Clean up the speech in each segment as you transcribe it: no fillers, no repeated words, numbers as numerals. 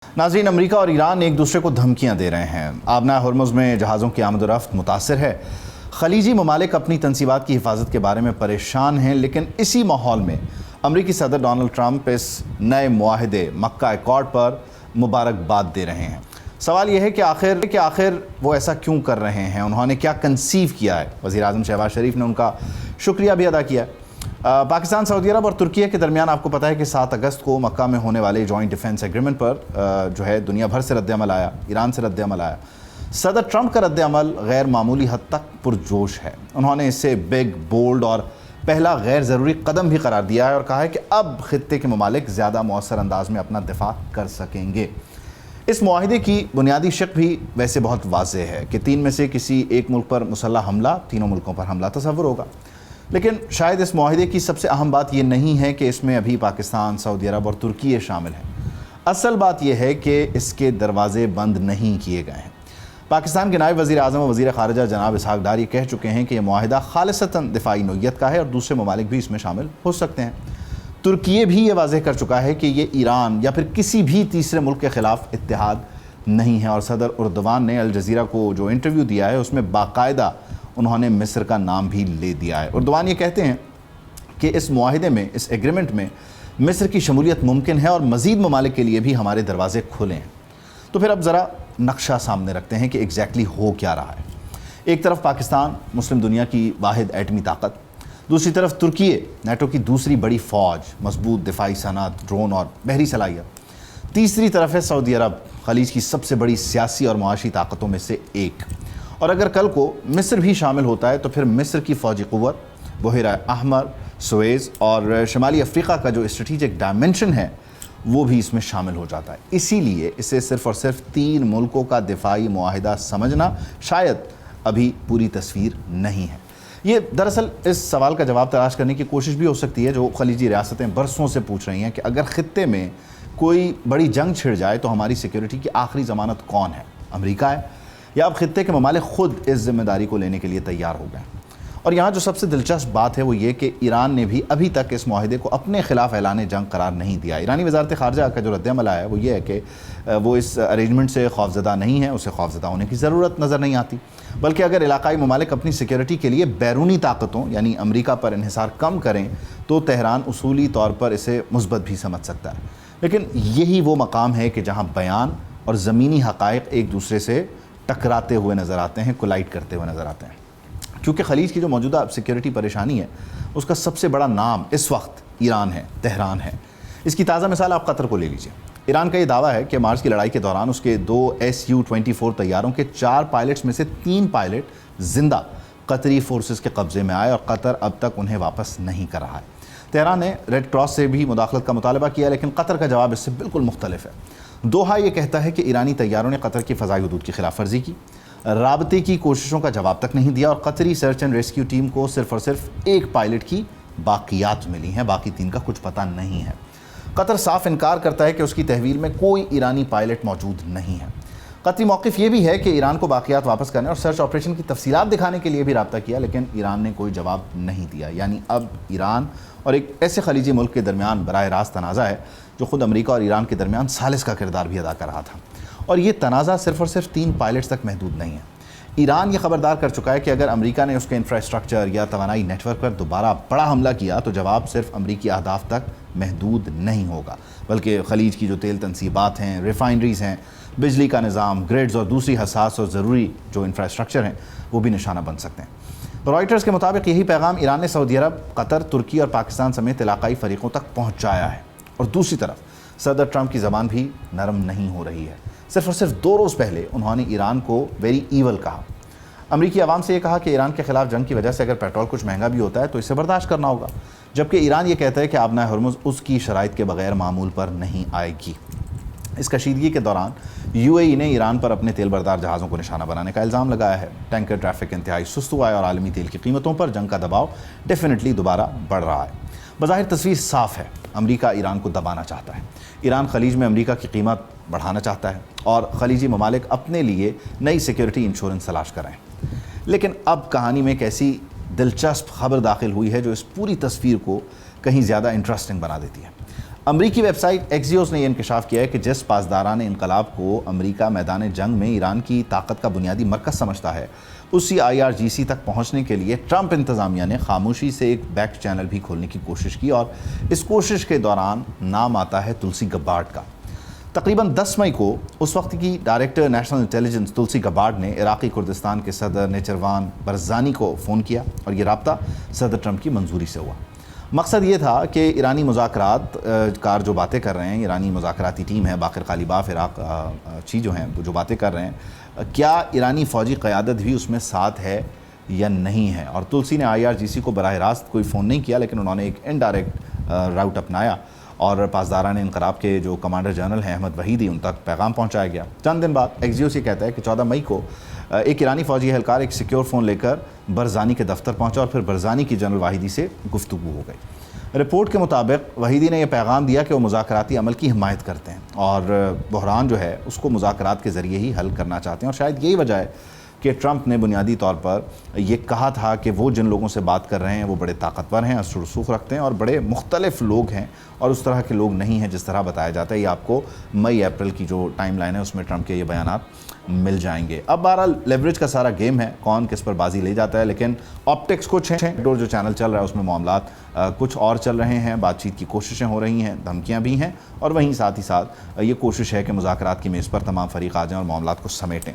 नाज़रीन, अमरीका और ईरान एक दूसरे को धमकियां दे रहे हैं। आबना हर्मुज़ में जहाज़ों की आमद व रफ्त मुतासर है। खलीजी ममालिक अपनी तनसीबात की हिफाजत के बारे में परेशान हैं, लेकिन इसी माहौल में अमरीकी सदर डोनाल्ड ट्रंप इस नए मुआहदे मक्का एकॉर्ड पर मुबारकबाद दे रहे हैं। सवाल यह है कि आखिर वो ऐसा क्यों कर रहे हैं, उन्होंने क्या कंसीव किया है। वज़ीर आज़म शहबाज शरीफ ने उनका शुक्रिया भी अदा किया है। पाकिस्तान, सऊदी अरब और तुर्की के दरमियान आपको पता है कि 7 अगस्त को मक्का में होने वाले जॉइंट डिफेंस एग्रीमेंट पर जो है दुनिया भर से रद्द-ए-अमल आया, ईरान से रद्द-ए-अमल आया। सदर ट्रंप का रद्द-ए-अमल गैर मामूली हद तक पुरजोश है। उन्होंने इसे बिग, बोल्ड और पहला गैर ज़रूरी कदम भी करार दिया है और कहा है कि अब खित्ते के ममालिक ज़्यादा मौसर अंदाज में अपना दिफा कर सकेंगे। इस मुआहिदे की बुनियादी शक भी वैसे बहुत वाज़ेह है कि 3 में से किसी एक मुल्क पर मुसल्लह हमला, तीनों मुल्कों पर हमला तसव्वुर होगा। लेकिन शायद इस मुआहिदे की सबसे अहम बात यह नहीं है कि इसमें अभी पाकिस्तान, सऊदी अरब और तुर्की शामिल हैं। असल बात यह है कि इसके दरवाजे बंद नहीं किए गए हैं। पाकिस्तान के नायब वज़ीर आज़म और वज़ीर ख़ारिजा जनाब इसहाक़ डार कह चुके हैं कि यह मुआहिदा खालिसतन दिफाई नोयत का है और दूसरे ममालिक भी इसमें शामिल हो सकते हैं। तुर्की भी ये वाज़ेह कर चुका है कि ये ईरान या फिर किसी भी तीसरे मुल्क के ख़िलाफ़ इत्तेहाद नहीं है और सदर उर्दवान ने अल जज़ीरा को जो इंटरव्यू दिया है उसमें बाकायदा उन्होंने मिस्र का नाम भी ले दिया है। उर्दवान ये कहते हैं कि इस मुआहिदे में, इस एग्रीमेंट में मिस्र की शमूलियत मुमकिन है और मज़ीद ममालिक के लिए भी हमारे दरवाजे खुले हैं। तो फिर अब ज़रा नक्शा सामने रखते हैं कि एग्जैक्टली हो क्या रहा है। एक तरफ पाकिस्तान, मुस्लिम दुनिया की वाहिद एटमी ताकत, दूसरी तरफ तुर्की, नेटो की दूसरी बड़ी फ़ौज, मजबूत दिफाई सनत, ड्रोन और बहरी सलाहियत, तीसरी तरफ है सऊदी अरब, खलीज की सबसे बड़ी सियासी और मुआशी ताकतों में से एक। और अगर कल को मिस्र भी शामिल होता है तो फिर मिस्र की फ़ौजी क़ुव्वत, बहरा अहमर, सुएज़ और शुमाली अफ्रीका का जो स्ट्रेटिजिक डायमेंशन है वो भी इसमें शामिल हो जाता है। इसीलिए इसे सिर्फ़ और सिर्फ 3 मुल्कों का दिफाई मुआहिदा समझना शायद अभी पूरी तस्वीर नहीं है। ये दरअसल इस सवाल का जवाब तलाश करने की कोशिश भी हो सकती है जो खलीजी रियासतें बरसों से पूछ रही हैं कि अगर ख़ित्ते में कोई बड़ी जंग छिड़ जाए तो हमारी सिक्योरिटी की आखिरी ज़मानत कौन है, अमेरिका है या अब खित्ते के ममालिक ख़ुद इस ज़िम्मेदारी को लेने के लिए तैयार हो गए। और यहाँ जो सबसे दिलचस्प बात है वो ये कि ईरान ने भी अभी तक इस मुआहिदे को अपने ख़िलाफ़ ऐलान जंग करार नहीं दिया। ईरानी वज़ारत ख़ारिजा का जो रद्द-ए-अमल आया है वो ये है कि वो इस अरेंजमेंट से खौफज़दा नहीं है, उसे खौफज़दा होने की ज़रूरत नज़र नहीं आती, बल्कि अगर इलाकाई ममालिक अपनी सिक्योरिटी के लिए बैरूनी ताकतों यानी अमरीका पर इन्हिसार कम करें तो तेहरान उसूली तौर पर इसे मुस्बत भी समझ सकता है। लेकिन यही वो मकाम है कि जहाँ बयान और ज़मीनी हक़ाइक़ एक दूसरे से टकराते हुए नज़र आते हैं, कोलाइड करते हुए नज़र आते हैं। क्योंकि खलीज की जो मौजूदा सिक्योरिटी परेशानी है उसका सबसे बड़ा नाम इस वक्त ईरान है, तेहरान है। इसकी ताज़ा मिसाल आप कतर को ले लीजिए। ईरान का ये दावा है कि मार्च की लड़ाई के दौरान उसके 2 Su-24 तैयारों के 4 पायलट्स में से 3 पायलट जिंदा कतरी फोर्सेस के कब्ज़े में आए और कतर अब तक उन्हें वापस नहीं कर रहा है। तेहरान ने रेड क्रॉस से भी मुदाखलत का मुतालबा किया, लेकिन कतर का जवाब इससे बिल्कुल मुख्तलिफ है। दोहा ये कहता है कि ईरानी तैयारों ने कतर की फ़ज़ाई हदूद की खिलाफ वर्जी की, राबते की कोशिशों का जवाब तक नहीं दिया और कतरी सर्च एंड रेस्क्यू टीम को सिर्फ़ और सिर्फ 1 पायलट की बाकियात मिली हैं, बाकी 3 का कुछ पता नहीं है। कतर साफ इनकार करता है कि उसकी तहवील में कोई ईरानी पायलट मौजूद नहीं है। कतरी मौक़िफ़ ये भी है कि ईरान को बाकियात वापस करने और सर्च ऑपरेशन की तफसीलात दिखाने के लिए भी रब्ता किया, लेकिन ईरान ने कोई जवाब नहीं दिया। यानी अब ईरान और एक ऐसे खलीजी मुल्क के दरमियान बराह रास्त तनाज़ा है जो ख़ुद अमरीका और ईरान के दरमियान सालिस का किरदार भी अदा कर रहा था। और ये तनाज़ा सिर्फ़ और सिर्फ 3 पायलट्स तक महदूद नहीं है। ईरान ये ख़बरदार कर चुका है कि अगर अमरीका ने उसके इंफ्रास्ट्रक्चर या तवानाई नेटवर्क पर दोबारा बड़ा हमला किया तो जवाब सिर्फ अमरीकी अहदाफ तक महदूद नहीं होगा, बल्कि खलीज की जो तेल तनसीबात हैं, रिफाइनरीज़ हैं, बिजली का निज़ाम, ग्रिड्स और दूसरी हसास और ज़रूरी जो इंफ्रास्ट्रक्चर हैं वो भी निशाना बन सकते हैं। रॉयटर्स के मुताबिक यही पैगाम ईरान ने सऊदी अरब, कतर, तुर्की और पाकिस्तान समेत इलाकाई फ़रीक़ों तक पहुँचाया है। और दूसरी तरफ सदर ट्रंप की ज़बान भी नरम नहीं हो रही है। सिर्फ़ और सिर्फ 2 रोज़ पहले उन्होंने ईरान को वेरी ईवल कहा। अमरीकी आवाम से ये कहा कि ईरान के ख़िलाफ़ जंग की वजह से अगर पेट्रोल कुछ महंगा भी होता है तो इसे बर्दाश्त करना होगा, जबकि ईरान ये कहता है कि आबना हर्मुज़ उसकी शराइत के बगैर मामूल पर नहीं आएगी। इस कशीदगी के दौरान UAE ने ईरान पर अपने तेल बरदार जहाज़ों को निशाना बनाने का इल्ज़ाम लगाया है। टैंकर ट्रैफिक इंतहाई सुस्त हुआ है और आलमी तेल की कीमतों पर जंग का दबाव डेफिनेटली दोबारा बढ़ रहा है। बज़ाहिर तस्वीर साफ़ है, अमरीका ईरान को दबाना चाहता है। ईरान खलीज में अमरीका की कीमत बढ़ाना चाहता है और खलीजी ममालिक अपने लिए नई सिक्योरिटी इंश्योरेंस तलाश कर रहे हैं। लेकिन अब कहानी में एक ऐसी दिलचस्प खबर दाखिल हुई है जो इस पूरी तस्वीर को कहीं ज़्यादा इंटरेस्टिंग बना देती है। امریکی ویب سائٹ ایکزیوس نے یہ انکشاف کیا ہے کہ جس پاسداران انقلاب کو امریکہ میدان جنگ میں ایران کی طاقت کا بنیادی مرکز سمجھتا ہے، اسی IRGC تک پہنچنے کے لیے ٹرمپ انتظامیہ نے خاموشی سے ایک بیک چینل بھی کھولنے کی کوشش کی، اور اس کوشش کے دوران نام آتا ہے تلسی گبارڈ کا۔ تقریباً 10 مئی کو اس وقت کی ڈائریکٹر نیشنل انٹیلیجنس تلسی گبارڈ نے عراقی کردستان کے صدر نیچروان برزانی کو فون کیا، اور یہ رابطہ صدر ٹرمپ کی منظوری سے ہوا۔ مقصد یہ تھا کہ ایرانی مذاکرات کار جو باتیں کر رہے ہیں، ایرانی مذاکراتی ٹیم ہے، باقر غالیباف عراق چی جو ہیں وہ جو باتیں کر رہے ہیں، کیا ایرانی فوجی قیادت بھی اس میں ساتھ ہے یا نہیں ہے۔ اور تلسی نے IRGC کو براہ راست کوئی فون نہیں کیا، لیکن انہوں نے ایک انڈائریکٹ راؤٹ اپنایا، اور پاسداران انقلاب کے جو کمانڈر جنرل ہیں احمد وحیدی، ان تک پیغام پہنچایا گیا۔ چند دن بعد ایکزیوس یہ کہتا ہے کہ 14 مئی کو ایک ایرانی فوجی اہلکار ایک سیکیور فون لے کر برزانی کے دفتر پہنچا، اور پھر برزانی کی جنرل واحدی سے گفتگو ہو گئی۔ رپورٹ کے مطابق وحیدی نے یہ پیغام دیا کہ وہ مذاکراتی عمل کی حمایت کرتے ہیں، اور بحران جو ہے اس کو مذاکرات کے ذریعے ہی حل کرنا چاہتے ہیں، اور شاید یہی وجہ ہے کہ ٹرمپ نے بنیادی طور پر یہ کہا تھا کہ وہ جن لوگوں سے بات کر رہے ہیں وہ بڑے طاقتور ہیں، اثر و رسوخ رکھتے ہیں، اور بڑے مختلف لوگ ہیں، اور اس طرح کے لوگ نہیں ہیں جس طرح بتایا جاتا ہے۔ یہ آپ کو مئی اپریل کی جو ٹائم لائن ہے اس میں ٹرمپ کے یہ بیانات مل جائیں گے۔ اب بہرحال لیوریج کا سارا گیم ہے، کون کس پر بازی لے جاتا ہے، لیکن آپٹکس کچھ ہیں، ڈور جو چینل چل رہا ہے اس میں معاملات کچھ اور چل رہے ہیں، بات چیت کی کوششیں ہو رہی ہیں، دھمکیاں بھی ہیں، اور وہیں ساتھ ہی ساتھ یہ کوشش ہے کہ مذاکرات کی میز پر تمام فریق آ جائیں اور معاملات کو سمیٹیں۔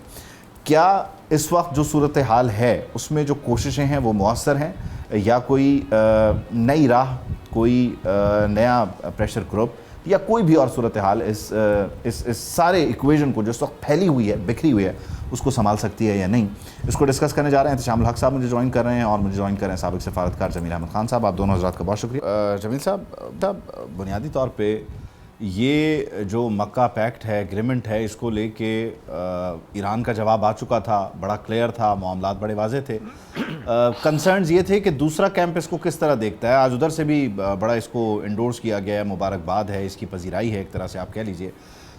کیا اس وقت جو صورتحال ہے اس میں جو کوششیں ہیں وہ مؤثر ہیں، یا کوئی نئی راہ، کوئی نیا پریشر گروپ، یا کوئی بھی اور صورتحال اس سارے ایکویژن کو جو اس وقت پھیلی ہوئی ہے، بکھری ہوئی ہے، اس کو سنبھال سکتی ہے یا نہیں؟ اس کو ڈسکس کرنے جا رہے ہیں احتشام الحق صاحب مجھے جوائن کر رہے ہیں، اور مجھے جوائن کر رہے ہیں سابق سفارتکار جمیل احمد خان صاحب۔ آپ دونوں حضرات کا بہت شکریہ۔ جمیل صاحب، بنیادی طور پہ یہ جو مکہ پیکٹ ہے، ایگریمنٹ ہے، اس کو لے کے ایران کا جواب آ چکا تھا، بڑا کلیئر تھا، معاملات بڑے واضح تھے۔ کنسرنز یہ تھے کہ دوسرا کیمپ اس کو کس طرح دیکھتا ہے۔ آج ادھر سے بھی بڑا اس کو انڈورس کیا گیا ہے، مبارکباد ہے، اس کی پذیرائی ہے ایک طرح سے آپ کہہ لیجئے۔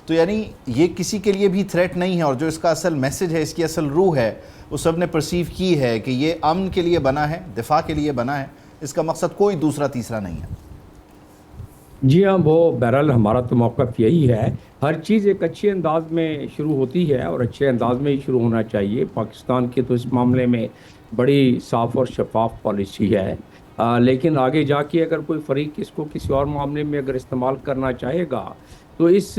تو یعنی یہ کسی کے لیے بھی تھریٹ نہیں ہے، اور جو اس کا اصل میسج ہے، اس کی اصل روح ہے، وہ سب نے پرسیو کی ہے کہ یہ امن کے لیے بنا ہے، دفاع کے لیے بنا ہے، اس کا مقصد کوئی دوسرا تیسرا نہیں ہے۔ جی ہاں، وہ بہرحال ہمارا تو موقف یہی ہے، ہر چیز ایک اچھے انداز میں شروع ہوتی ہے اور اچھے انداز میں ہی شروع ہونا چاہیے۔ پاکستان کی تو اس معاملے میں بڑی صاف اور شفاف پالیسی ہے، لیکن آگے جا کے اگر کوئی فریق اس کو کسی اور معاملے میں اگر استعمال کرنا چاہے گا تو اس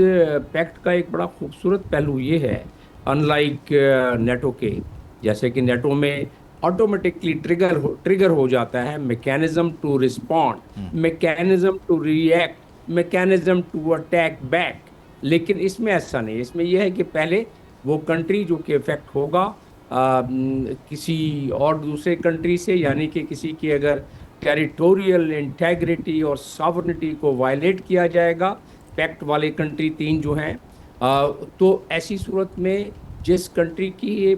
پیکٹ کا ایک بڑا خوبصورت پہلو یہ ہے، ان لائک نیٹو کے، جیسے کہ نیٹو میں آٹومیٹکلی ٹریگر ہو جاتا ہے mechanism to respond, mechanism to react, mechanism to attack back, لیکن اس میں ایسا نہیں۔ اس میں یہ ہے کہ پہلے وہ کنٹری جو کہ افیکٹ ہوگا کسی اور دوسرے کنٹری سے، یعنی کہ کسی کی اگر ٹیریٹوریل انٹیگریٹی اور ساورنٹی کو وائلیٹ کیا جائے گا، پیکٹ والے کنٹری 3 جو ہیں، تو ایسی صورت میں جس کنٹری کی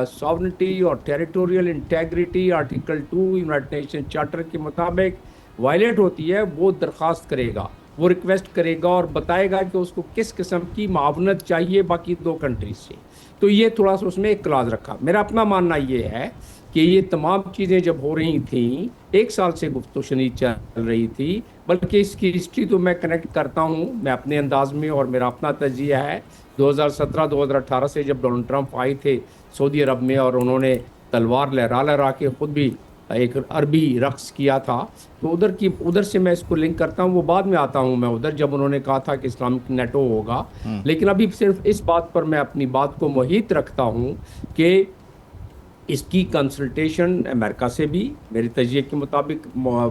ساورنٹی اور territorial integrity article 2 United nation charter کے مطابق وائلیٹ ہوتی ہے، وہ درخواست کرے گا، وہ ریکویسٹ کرے گا اور بتائے گا کہ اس کو کس قسم کی معاونت چاہیے باقی 2 کنٹریز سے۔ تو یہ تھوڑا سا اس میں ایک کلاز رکھا۔ میرا اپنا ماننا یہ ہے کہ یہ تمام چیزیں جب ہو رہی تھیں، 1 سال سے گفت و شنید چل رہی تھی، بلکہ اس کی ہسٹری تو میں کنیکٹ کرتا ہوں میں اپنے انداز میں، اور میرا اپنا تجزیہ ہے 2017-2018 سے جب ڈونلڈ ٹرمپ آئے تھے سعودی عرب میں، اور انہوں نے تلوار لہرا کے خود بھی ایک عربی رقص کیا تھا، تو ادھر سے میں اس کو لنک کرتا ہوں، وہ بعد میں آتا ہوں میں ادھر، جب انہوں نے کہا تھا کہ اسلامک نیٹو ہوگا، لیکن ابھی صرف اس بات پر میں اپنی بات کو محیط رکھتا ہوں کہ اس کی کنسلٹیشن امریکہ سے بھی میرے تجزیے کے مطابق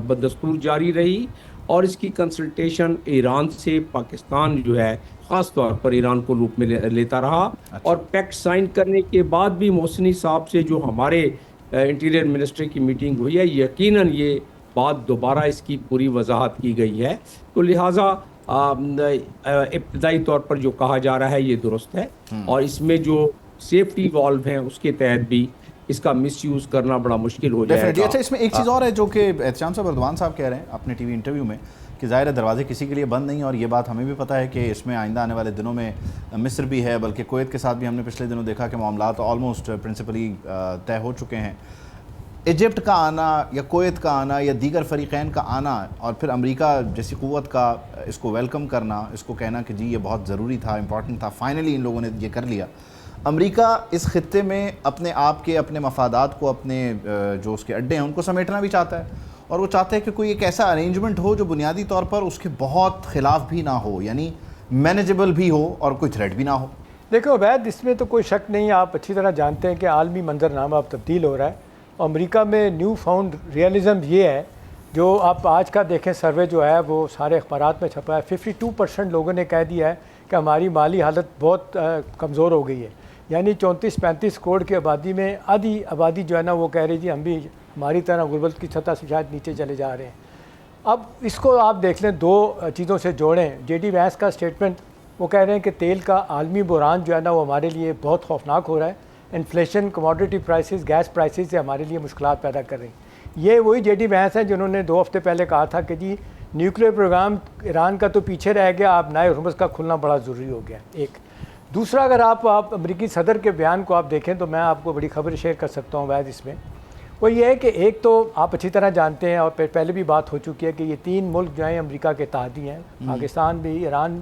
بدستور جاری رہی، اور اس کی کنسلٹیشن ایران سے پاکستان جو ہے خاص طور پر ایران کو لوپ میں لیتا رہا، اور پیکٹ سائن کرنے کے بعد بھی محسنی صاحب سے جو ہمارے انٹیریئر منسٹر کی میٹنگ ہوئی ہے، یقیناً یہ بات دوبارہ اس کی پوری وضاحت کی گئی ہے، تو لہٰذا ابتدائی طور پر جو کہا جا رہا ہے یہ درست ہے، اور اس میں جو سیفٹی والو ہیں اس کے تحت بھی اس کا مس یوز کرنا بڑا مشکل ہو جائے گا۔ اچھا، اس میں ایک چیز اور ہے جو کہ احتشام صاحب اردوان صاحب کہہ رہے ہیں اپنے ٹی وی انٹرویو میں، کہ ظاہر ہے دروازے کسی کے لیے بند نہیں، اور یہ بات ہمیں بھی پتہ ہے کہ اس میں آئندہ آنے والے دنوں میں مصر بھی ہے، بلکہ کویت کے ساتھ بھی ہم نے پچھلے دنوں دیکھا کہ معاملات آلموسٹ پرنسپلی طے ہو چکے ہیں۔ ایجپٹ کا آنا یا کویت کا آنا یا دیگر فریقین کا آنا اور پھر امریکہ جیسی قوت کا اس کو ویلکم کرنا، اس کو کہنا کہ جی یہ بہت ضروری تھا، امپورٹنٹ تھا، فائنلی ان لوگوں نے یہ کر لیا. امریکہ اس خطے میں اپنے آپ کے اپنے مفادات کو، اپنے جو اس کے اڈے ہیں ان کو سمیٹنا بھی چاہتا ہے، اور وہ چاہتا ہے کہ کوئی ایک ایسا ارینجمنٹ ہو جو بنیادی طور پر اس کے بہت خلاف بھی نہ ہو، یعنی مینیجبل بھی ہو اور کوئی تھریٹ بھی نہ ہو. دیکھو عبید، اس میں تو کوئی شک نہیں، آپ اچھی طرح جانتے ہیں کہ عالمی منظرنامہ اب تبدیل ہو رہا ہے. امریکہ میں نیو فاؤنڈ ریئلزم یہ ہے، جو آپ آج کا دیکھیں سروے جو ہے وہ سارے اخبارات میں چھپا ہے، 52% لوگوں نے کہہ دیا ہے کہ ہماری مالی حالت بہت کمزور ہو گئی ہے. یعنی 34-35 کروڑ کی آبادی میں آدھی آبادی جو ہے نا وہ کہہ رہی جی ہم بھی ہماری طرح غربت کی سطح سے شاید نیچے چلے جا رہے ہیں. اب اس کو آپ دیکھ لیں، دو چیزوں سے جوڑیں. جے ڈی وینس کا اسٹیٹمنٹ، وہ کہہ رہے ہیں کہ تیل کا عالمی بحران جو ہے نا وہ ہمارے لیے بہت خوفناک ہو رہا ہے. Inflation, commodity prices, gas prices سے ہمارے لیے مشکلات پیدا کر رہی ہیں. یہ وہی جے ڈی وینس ہیں جنہوں نے 2 ہفتے پہلے کہا تھا کہ جی نیوکلیر پروگرام ایران کا تو پیچھے رہ گیا، اب نئے ہرمز کا کھلنا بڑا ضروری ہو گیا. ایک دوسرا، اگر آپ امریکی صدر کے بیان کو آپ دیکھیں تو میں آپ کو بڑی خبر شیئر کر سکتا ہوں وید اس میں. وہ یہ ہے کہ ایک تو آپ اچھی طرح جانتے ہیں اور پہلے بھی بات ہو چکی ہے کہ یہ 3 ملک جو ہیں امریکہ کے اتحادی ہیں، پاکستان بھی، ایران،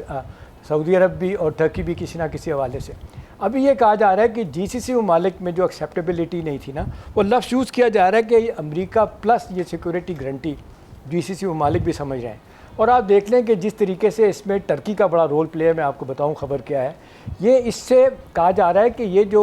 سعودی عرب بھی اور ٹرکی بھی کسی نہ کسی حوالے سے. ابھی یہ کہا جا رہا ہے کہ جی سی سی ممالک میں جو ایکسیپٹیبلٹی نہیں تھی نا، وہ لفظ یوز کیا جا رہا ہے کہ امریکہ پلس یہ سیکورٹی گارنٹی جی سی سی ممالک بھی سمجھ رہے ہیں. اور آپ دیکھ لیں کہ جس طریقے سے اس میں ٹرکی کا بڑا رول پلے ہے، میں آپ کو بتاؤں خبر کیا ہے. یہ اس سے کہا جا رہا ہے کہ یہ جو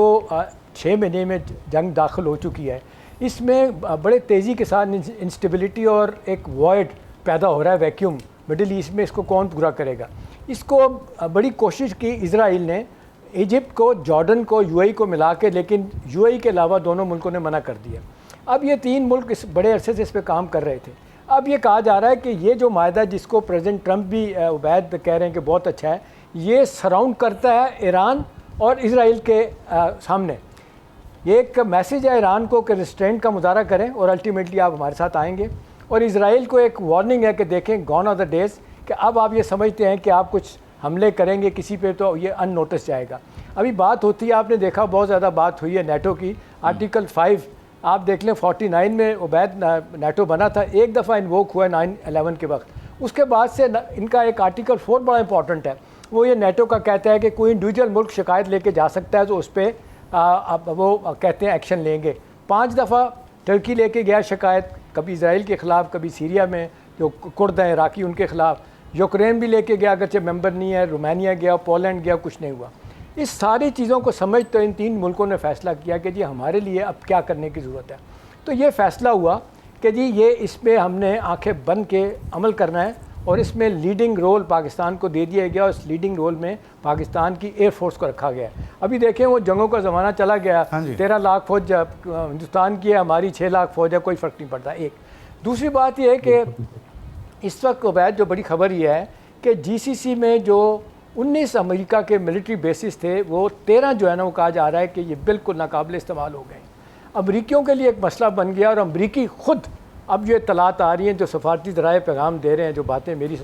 6 مہینے میں جنگ داخل ہو چکی ہے، اس میں بڑے تیزی کے ساتھ انسٹیبلٹی اور ایک وائڈ پیدا ہو رہا ہے، ویکیوم مڈل ایسٹ میں. اس کو کون پورا کرے گا؟ اس کو بڑی کوشش کی اسرائیل نے، ایجپٹ کو، جارڈن کو، یو اے ای کو ملا کے، لیکن یو اے ای کے علاوہ دونوں ملکوں نے منع کر دیا. اب یہ 3 ملک اس بڑے عرصے سے اس پہ کام کر رہے تھے. اب یہ کہا جا رہا ہے کہ یہ جو معاہدہ جس کو پریزیڈنٹ ٹرمپ بھی عبید کہہ رہے ہیں کہ بہت اچھا ہے، یہ سراؤنڈ کرتا ہے ایران اور اسرائیل کے سامنے. یہ ایک میسیج ہے ایران کو کہ ریسٹرینٹ کا مظاہرہ کریں اور الٹیمیٹلی آپ ہمارے ساتھ آئیں گے، اور اسرائیل کو ایک وارننگ ہے کہ دیکھیں گون آر دا ڈیز، کہ اب آپ یہ سمجھتے ہیں کہ آپ کچھ حملے کریں گے کسی پہ تو یہ ان نوٹس جائے گا. ابھی بات ہوتی ہے، آپ نے دیکھا بہت زیادہ بات ہوئی ہے نیٹو کی. آرٹیکل 5 آپ دیکھ لیں 49 میں عبید نیٹو بنا تھا، ایک دفعہ انووک ہوا ہے 9/11 کے وقت. اس کے بعد سے ان کا ایک آرٹیکل 4 بڑا امپورٹنٹ ہے. وہ یہ نیٹو کا کہتا ہے کہ کوئی انڈیویجول ملک شکایت لے کے جا سکتا ہے تو اس پہ وہ کہتے ہیں ایکشن لیں گے. 5 دفعہ ٹرکی لے کے گیا شکایت، کبھی اسرائیل کے خلاف، کبھی سیریا میں جو کرد ہیں عراقی ان کے خلاف. یوکرین بھی لے کے گیا، اگرچہ ممبر نہیں ہے. رومانیہ گیا، پولینڈ گیا، کچھ نہیں ہوا. اس ساری چیزوں کو سمجھ تو ان 3 ملکوں نے فیصلہ کیا کہ جی ہمارے لیے اب کیا کرنے کی ضرورت ہے. تو یہ فیصلہ ہوا کہ جی یہ اس پہ ہم نے آنکھیں بند کے عمل کرنا ہے، اور اس میں لیڈنگ رول پاکستان کو دے دیا گیا، اور اس لیڈنگ رول میں پاکستان کی ایئر فورس کو رکھا گیا ہے. ابھی دیکھیں وہ جنگوں کا زمانہ چلا گیا، 13 لاکھ فوج ہندوستان کی ہے، ہماری 6 لاکھ فوج ہے، کوئی فرق نہیں پڑتا. ایک دوسری بات یہ ہے کہ اس وقت عبید جو بڑی خبر یہ ہے کہ جی سی سی میں جو 19 امریکہ کے ملٹری بیسز تھے، وہ 13 جو ہے نا وہ کہا جا رہا ہے کہ یہ بالکل ناقابل استعمال ہو گئے. امریکیوں کے لیے ایک مسئلہ بن گیا، اور امریکی خود اب جو اطلاعات آ رہی ہیں، جو سفارتی ذرائع پیغام دے رہے ہیں، جو باتیں میری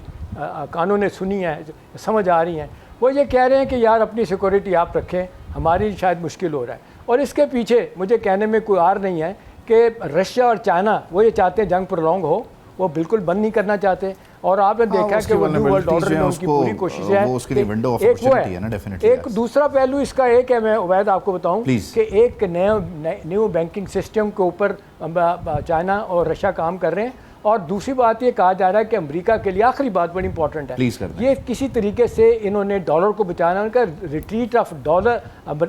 کانوں نے سنی ہیں، سمجھ آ رہی ہیں، وہ یہ کہہ رہے ہیں کہ یار اپنی سیکورٹی آپ رکھیں، ہماری شاید مشکل ہو رہا ہے. اور اس کے پیچھے مجھے کہنے میں کوئی آر نہیں ہے کہ رشیا اور چائنا وہ یہ چاہتے ہیں جنگ پرولونگ ہو، وہ بالکل بند نہیں کرنا چاہتے. اور آپ نے دیکھا کہ وہ نیو ورلڈ آرڈر میں ان کی پوری کوشش ہے. ایک وہ ہے، ایک دوسرا پہلو اس کا ایک ہے، میں عبید آپ کو بتاؤں کہ ایک نیو بینکنگ سسٹم کے اوپر چائنا اور رشیا کام کر رہے ہیں. اور دوسری بات یہ کہا جا رہا ہے کہ امریکہ کے لیے آخری بات بڑی امپورٹنٹ ہے، یہ کسی طریقے سے انہوں نے ڈالر کو بچانا کا ریٹریٹ آف ڈالر،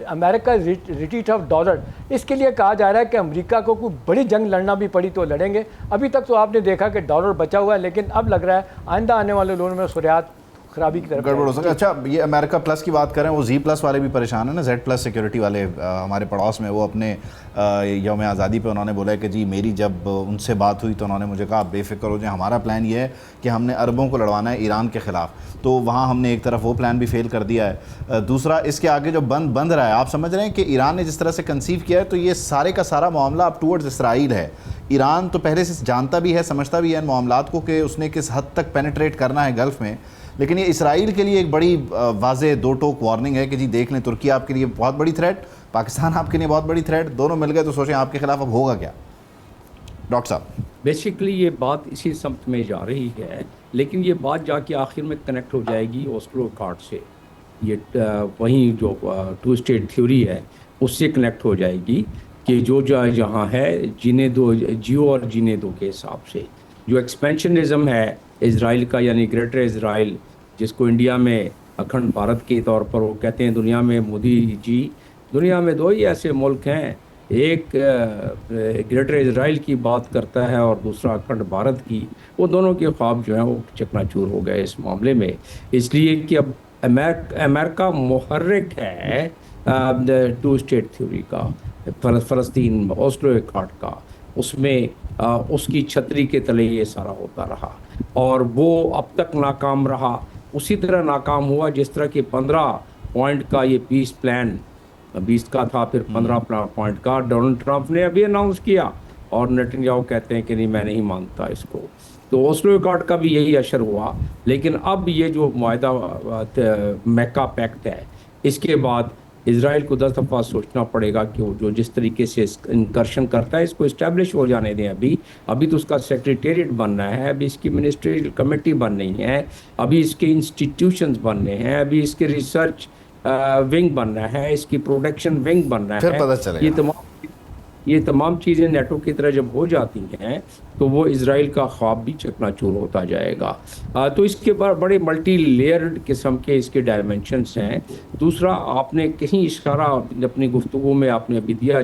امریکہ ریٹریٹ آف ڈالر. اس کے لیے کہا جا رہا ہے کہ امریکہ کو کوئی بڑی جنگ لڑنا بھی پڑی تو لڑیں گے. ابھی تک تو آپ نے دیکھا کہ ڈالر بچا ہوا ہے، لیکن اب لگ رہا ہے آئندہ آنے والے لوگوں میں صورت خرابی کی طرف گڑبڑ ہو سکتا ہے. اچھا، یہ امریکہ پلس کی بات کریں، وہ زی پلس والے بھی پریشان ہیں نا، زیڈ پلس سیکیورٹی والے ہمارے پڑوس میں. وہ اپنے یوم آزادی پہ انہوں نے بولا کہ جی میری جب ان سے بات ہوئی تو انہوں نے مجھے کہا بے فکر ہو جائیں، ہمارا پلان یہ ہے کہ ہم نے عربوں کو لڑوانا ہے ایران کے خلاف. تو وہاں ہم نے ایک طرف وہ پلان بھی فیل کر دیا ہے. دوسرا اس کے آگے جو بند رہا ہے، آپ سمجھ رہے ہیں کہ ایران نے جس طرح سے کنسیو کیا ہے تو یہ سارے کا سارا معاملہ اب ٹورڈز اسرائیل ہے. ایران تو پہلے سے جانتا بھی ہے، سمجھتا بھی ہے ان معاملات کو کہ اس نے کس حد تک پینیٹریٹ کرنا ہے گلف میں. لیکن یہ اسرائیل کے لیے ایک بڑی واضح 2 ٹوک وارننگ ہے کہ جی دیکھ لیں، ترکی آپ کے لیے بہت بڑی تھریٹ، پاکستان آپ کے لیے بہت بڑی تھریٹ، دونوں مل گئے تو سوچیں آپ کے خلاف اب ہوگا کیا. डॉक्टर साहब, बेसिकली ये बात इसी समत में जा रही है, लेकिन ये बात जाके आखिर में कनेक्ट हो जाएगी ओस्लो अकॉर्ड से। ये वहीं जो टू स्टेट थ्योरी है उससे कनेक्ट हो जाएगी कि जो जहाँ है जीने दो, जियो और जीने दो के हिसाब से। जो एक्सपेंशनिज्म है इजराइल का, यानी ग्रेटर इजराइल, जिसको इंडिया में अखंड भारत के तौर पर वो कहते हैं, दुनिया में मोदी जी, दुनिया में दो ही ऐसे मुल्क हैं, एक ग्रेटर इजराइल की बात करता है और दूसरा अखंड भारत की। वो दोनों के ख्वाब जो हैं वो चकनाचूर हो गए इस मामले में, इसलिए कि अब अमेरिका मुहर्रिक है टू स्टेट थ्योरी का, फ़लस्तीन ओस्लो अकॉर्ड का, उसमें उसकी छतरी के तले ये सारा होता रहा और वो अब तक नाकाम रहा। उसी तरह नाकाम हुआ जिस तरह के 15 पॉइंट का ये पीस प्लान 20 का था, फिर 15 पॉइंट का डोनाल्ड ट्रंप ने अभी अनाउंस किया और नेतन्याहू कहते हैं कि नहीं, मैं नहीं मानता इसको। तो ओस्लो अकॉर्ड का भी यही असर हुआ। लेकिन अब ये जो मुआहदा मैका पैक्ट है, इसके बाद इजराइल को 10 दफ़ा सोचना पड़ेगा कि वो जो जिस तरीके से इंकर्शन करता है इसको इस्टेब्लिश हो जाने दें। अभी तो उसका सेक्रेटेरिएट बनना है, अभी इसकी मिनिस्ट्रियल कमेटी बननी है, अभी इसके इंस्टीट्यूशंस बनने हैं, अभी इसके रिसर्च विंग बनना है, इसकी प्रोडक्शन विंग बनना फिर है। पता चलेगा। ये तमाम चीज़ें नेटो की तरह जब हो जाती हैं तो वो इजराइल का ख्वाब भी चकनाचूर होता जाएगा। तो इसके बड़े मल्टी लेयर्ड किस्म के इसके डायमेंशंस हैं। दूसरा, आपने कहीं इशारा अपनी गुफ्तगू में आपने अभी दिया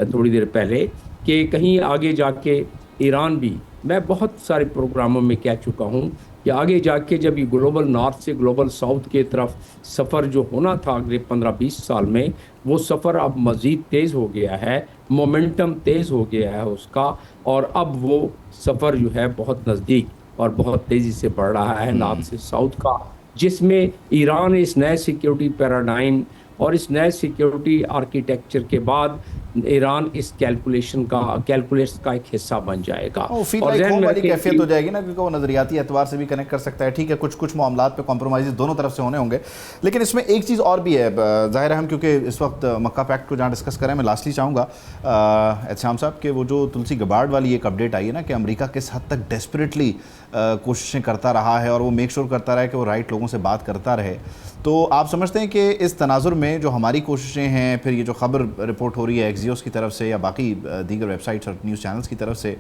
थोड़ी देर पहले कि कहीं आगे जाके ईरान भी, मैं बहुत सारे प्रोग्रामों में कह चुका हूँ कि आगे जाके जब ये ग्लोबल नॉर्थ से ग्लोबल साउथ के तरफ सफ़र जो होना था अगले 15-20 साल में, वो सफ़र अब मज़ीद तेज़ हो गया है, मोमेंटम तेज़ हो गया है उसका, और अब वो सफ़र जो है बहुत नज़दीक और बहुत तेज़ी से बढ़ रहा है नॉर्थ से साउथ का, जिसमें ईरान इस नए सिक्योरिटी पैराडाइम और इस नए सिक्योरिटी आर्किटेक्चर के बाद ईरान इस कैलकुलेट्स का एक हिस्सा बन जाएगा और और ज़हन में वाली रखें कैफियत कि हो जाएगी ना, क्योंकि वो नज़रियाती एतबार से भी कनेक्ट कर सकता है। ठीक है, कुछ मामलात पे कॉम्प्रोमाइज़ दोनों तरफ से होने होंगे, लेकिन इसमें एक चीज़ और भी है। ज़ाहिर है हम क्योंकि इस वक्त मक्का पैक्ट को जहाँ डिस्कस करें, मैं लास्टली चाहूँगा एहसाम साहब कि वो जो तुलसी गबार्ड वाली एक अपडेट आई है ना कि अमेरिका किस हद तक डेस्परेटली कोशिशें करता रहा है और वो मेक श्योर करता रहा है कि वो राइट लोगों से बात करता रहे। तो आप समझते हैं कि इस तनाजुर में जो हमारी कोशिशें हैं, फिर ये जो ख़बर रिपोर्ट हो रही है एक्सियोस की तरफ से या बाकी दीगर वेबसाइट्स और न्यूज़ चैनल्स की तरफ से,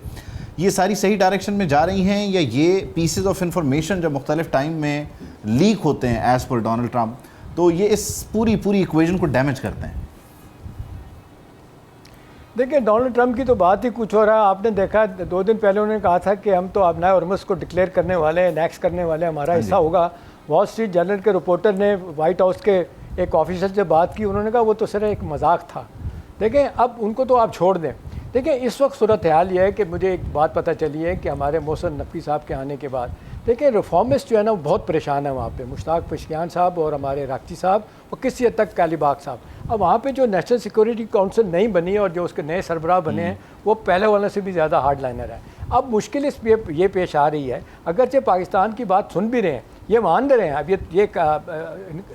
ये सारी सही डायरेक्शन में जा रही हैं, या ये पीसेस ऑफ इंफॉर्मेशन जब मुख्तलिफ टाइम में लीक होते हैं एज़ पर डोनाल्ड ट्रंप, तो ये इस पूरी इक्वेशन को डैमेज करते हैं? देखिए, डोनाल्ड ट्रंप की तो बात ही कुछ हो रहा है। आपने देखा 2 दिन पहले उन्होंने कहा था कि हम तो अब नए हॉर्मुज़ को डिक्लेयर करने वाले हैं, नेक्स्ट करने वाले हैं, हमारा हिस्सा होगा। वॉल स्ट्रीट जर्नल के रिपोर्टर ने वाइट हाउस के एक ऑफिसर से बात की, उन्होंने कहा वो तो सिर्फ एक मजाक था। देखें, अब उनको तो आप छोड़ दें। देखें, इस वक्त सूरत हाल ये है कि मुझे एक बात पता चली है कि हमारे मोहसिन नकवी साहब के आने के बाद, देखिए, रिफॉर्मिस्ट जो है ना वो बहुत परेशान है वहाँ पे, मुश्ताक पेशकियान साहब और हमारे राक्ची साहब और किसी हद तक कालीबाग साहब। अब वहाँ पे जो नेशनल सिक्योरिटी काउंसिल नहीं बनी और जो उसके नए सरबराह बने हैं, वो पहले वाले से भी ज़्यादा हार्ड लाइनर है। अब मुश्किल ये पेश आ रही है, अगरचे पाकिस्तान की बात सुन भी रहे हैं, ये मान रहे हैं, अब ये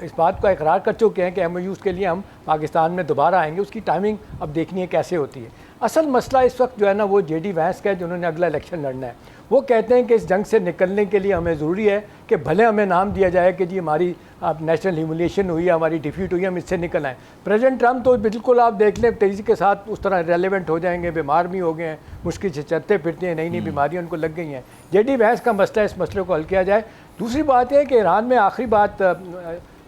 इस बात का इकरार कर चुके हैं कि MOUs के लिए हम पाकिस्तान में दोबारा आएंगे, उसकी टाइमिंग अब देखनी है कैसे होती है। असल मसला इस वक्त जो है ना वो JD वैंस का है, जिन्होंने अगला इलेक्शन लड़ना है। वो कहते हैं कि इस जंग से निकलने के लिए हमें ज़रूरी है कि भले हमें नाम दिया जाए कि जी हमारी नेशनल ह्यूमिलिएशन हुई है, हमारी डिफीट हुई है, हम इससे निकल आए। प्रेसिडेंट ट्रंप तो बिल्कुल आप देख लें तेज़ी के साथ उस तरह रेलेवेंट हो जाएंगे, बीमार भी हो गए हैं, मुश्किल से चलते फिरते हैं, नई बीमारियाँ उनको लग गई हैं। JD वैंस का मसला, इस मसले को हल किया जाए। दूसरी बात है कि ईरान में आखिरी बात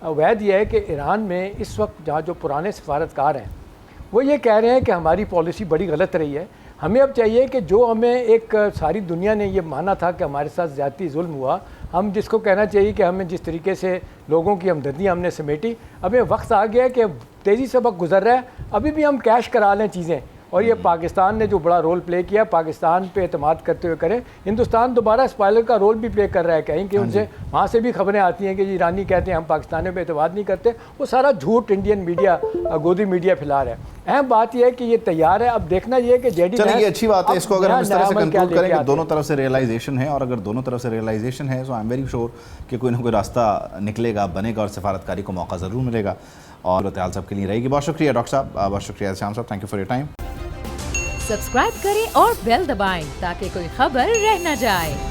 वैध यह है कि ईरान में इस वक्त जहाँ जो पुराने सफारतकार हैं वो ये कह रहे हैं कि हमारी पॉलिसी बड़ी गलत रही है। हमें अब चाहिए कि जो हमें एक सारी दुनिया ने ये माना था कि हमारे साथ ज़्यादती जुल्म हुआ, हम जिसको कहना चाहिए कि हमें जिस तरीके से लोगों की हमदर्दियाँ हमने समेटी, अब ये वक्त आ गया है कि तेज़ी से वक्त गुजर रहा है, अभी भी हम कैश करा लें चीज़ें। और ये पाकिस्तान ने जो बड़ा रोल प्ले किया, पाकिस्तान पे एतमाद करते हुए करें। हिंदुस्तान दोबारा स्पाइलर का रोल भी प्ले कर रहा है कहीं कि उनसे वहाँ से भी खबरें आती हैं कि जी ईरानी कहते हैं हम पाकिस्तानियों पे एतमाद नहीं करते। वो सारा झूठ इंडियन मीडिया, गोदी मीडिया फैला रहा है। अहम बात यह है कि ये तैयार है, अब देखना ये कि JD चलिए, ये अच्छी बात है। इसको अगर हम इस तरह से कंक्लूड करें कि दोनों तरफ से रियलाइजेशन है, और अगर दोनों तरफ से रियलाइजेशन है तो आई एम वेरी श्योर कि कोई ना कोई रास्ता निकलेगा, बनेगा और सफारतकारी को मौका ज़रूर मिलेगा। और सूरत हाल सब के लिए रहेगी। बहुत शुक्रिया डॉक्टर साहब, बहुत शुक्रिया श्याम साहब, thank you for your time. Subscribe करें और बेल दबाएं ताकि कोई खबर रह न जाए।